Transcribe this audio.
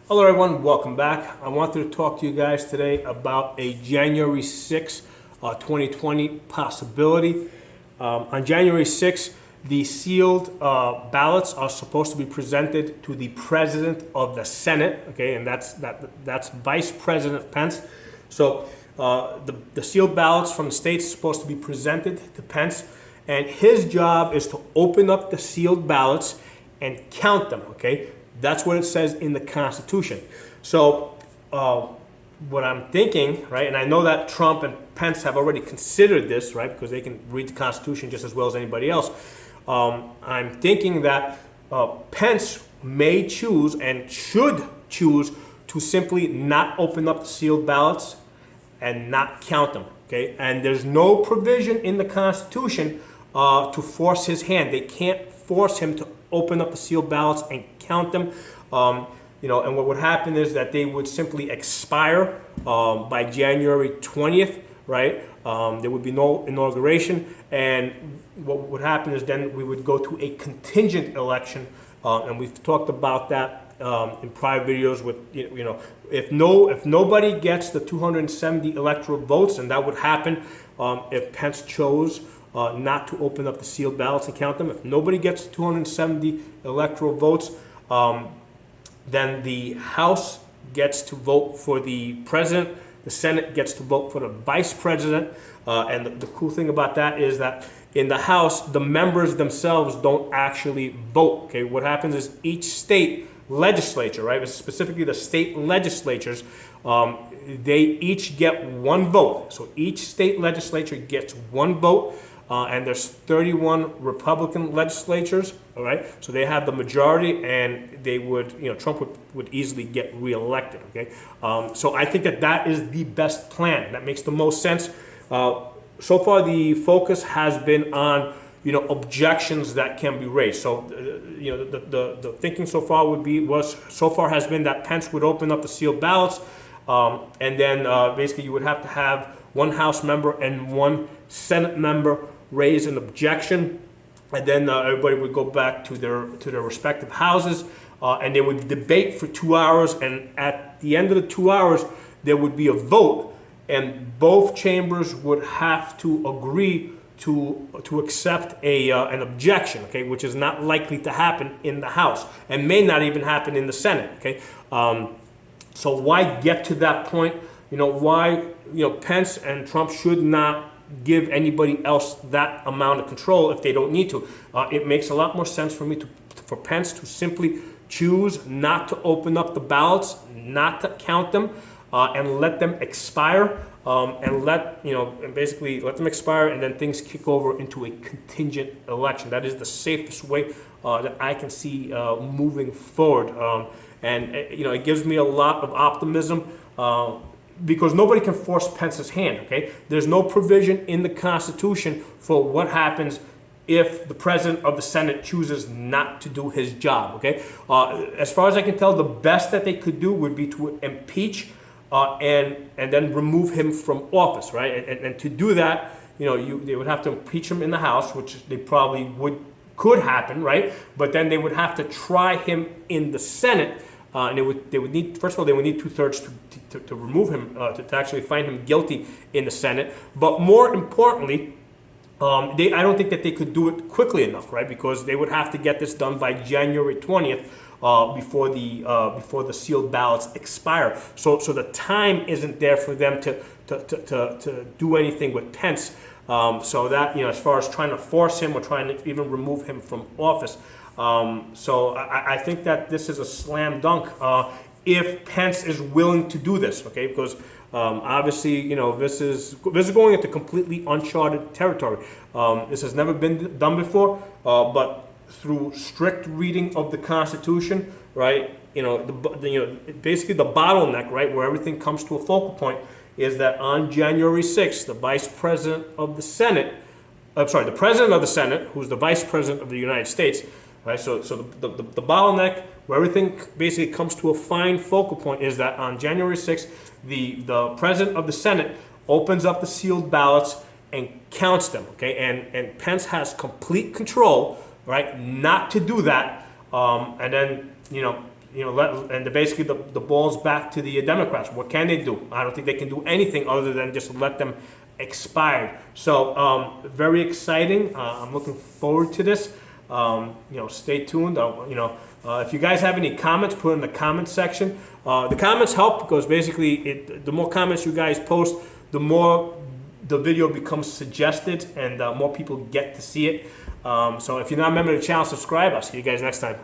Hello everyone, welcome back. I wanted to talk to you guys today about a January 6th, 2020 possibility. On January 6th, the sealed ballots are supposed to be presented to the President of the Senate, okay, and that's Vice President Pence. So the sealed ballots from the states are supposed to be presented to Pence, and his job is to open up the sealed ballots and count them, okay? That's what it says in the Constitution. So what I'm thinking, right, and I know that Trump and Pence have already considered this, right, because they can read the Constitution just as well as anybody else. I'm thinking that Pence may choose and should choose to simply not open up the sealed ballots and not count them, okay? And there's no provision in the Constitution to force his hand. They can't force him to open up the sealed ballots and count them. And what would happen is that they would simply expire by January 20th, right? There would be no inauguration, and what would happen is then we would go to a contingent election, and we've talked about that in prior videos with, if nobody gets the 270 electoral votes, and that would happen if Pence chose not to open up the sealed ballots and count them. If nobody gets 270 electoral votes, then the House gets to vote for the president, the Senate gets to vote for the vice president, and the cool thing about that is that in the House, the members themselves don't actually vote, okay? What happens is each state legislature, right, specifically the state legislatures, they each get one vote. So each state legislature gets one vote. And there's 31 Republican legislatures, all right? So they have the majority, and they would, Trump would easily get reelected, okay? So I think that is the best plan. That makes the most sense. So far, the focus has been on, objections that can be raised. So, the thinking so far has been that Pence would open up the sealed ballots, and then basically you would have to have one House member and one Senate member raise an objection, and then everybody would go back to their respective houses, and they would debate for 2 hours, and at the end of the 2 hours there would be a vote, and both chambers would have to agree to accept an objection, okay, which is not likely to happen in the House and may not even happen in the Senate, okay. So why get to that point? Why Pence and Trump should not give anybody else that amount of control if they don't need to. It makes a lot more sense for Pence to simply choose not to open up the ballots, not to count them, and let them expire, and basically let them expire, and then things kick over into a contingent election. That is the safest way that I can see moving forward, and it gives me a lot of optimism. Because nobody can force Pence's hand, okay? There's no provision in the Constitution for what happens if the president of the Senate chooses not to do his job, okay? As far as I can tell, the best that they could do would be to impeach and then remove him from office, right? And to do that, they would have to impeach him in the House, which they probably could happen, right? But then they would have to try him in the Senate. And they would need, first of all, they would need 2/3 to remove him, to actually find him guilty in the Senate. But more importantly, I don't think that they could do it quickly enough, right? Because they would have to get this done by January 20th before the sealed ballots expire. So the time isn't there for them to do anything with Pence. So that, as far as trying to force him or trying to even remove him from office. So I think that this is a slam dunk if Pence is willing to do this, okay? Because obviously, this is going into completely uncharted territory. This has never been done before, but through strict reading of the Constitution, right? Basically the bottleneck, right, where everything comes to a focal point, is that on January 6th, the Vice President of the Senate, the President of the Senate, who's the Vice President of the United States. Right, so the bottleneck where everything basically comes to a fine focal point is that on January 6th, the president of the Senate opens up the sealed ballots and counts them, okay? And Pence has complete control, right, not to do that. And then, basically the ball's back to the Democrats. What can they do? I don't think they can do anything other than just let them expire. So very exciting. I'm looking forward to this. Stay tuned. If you guys have any comments, put in the comment section. The comments help because basically the more comments you guys post, the more the video becomes suggested and more people get to see it. So if you're not a member of the channel, subscribe. I'll see you guys next time.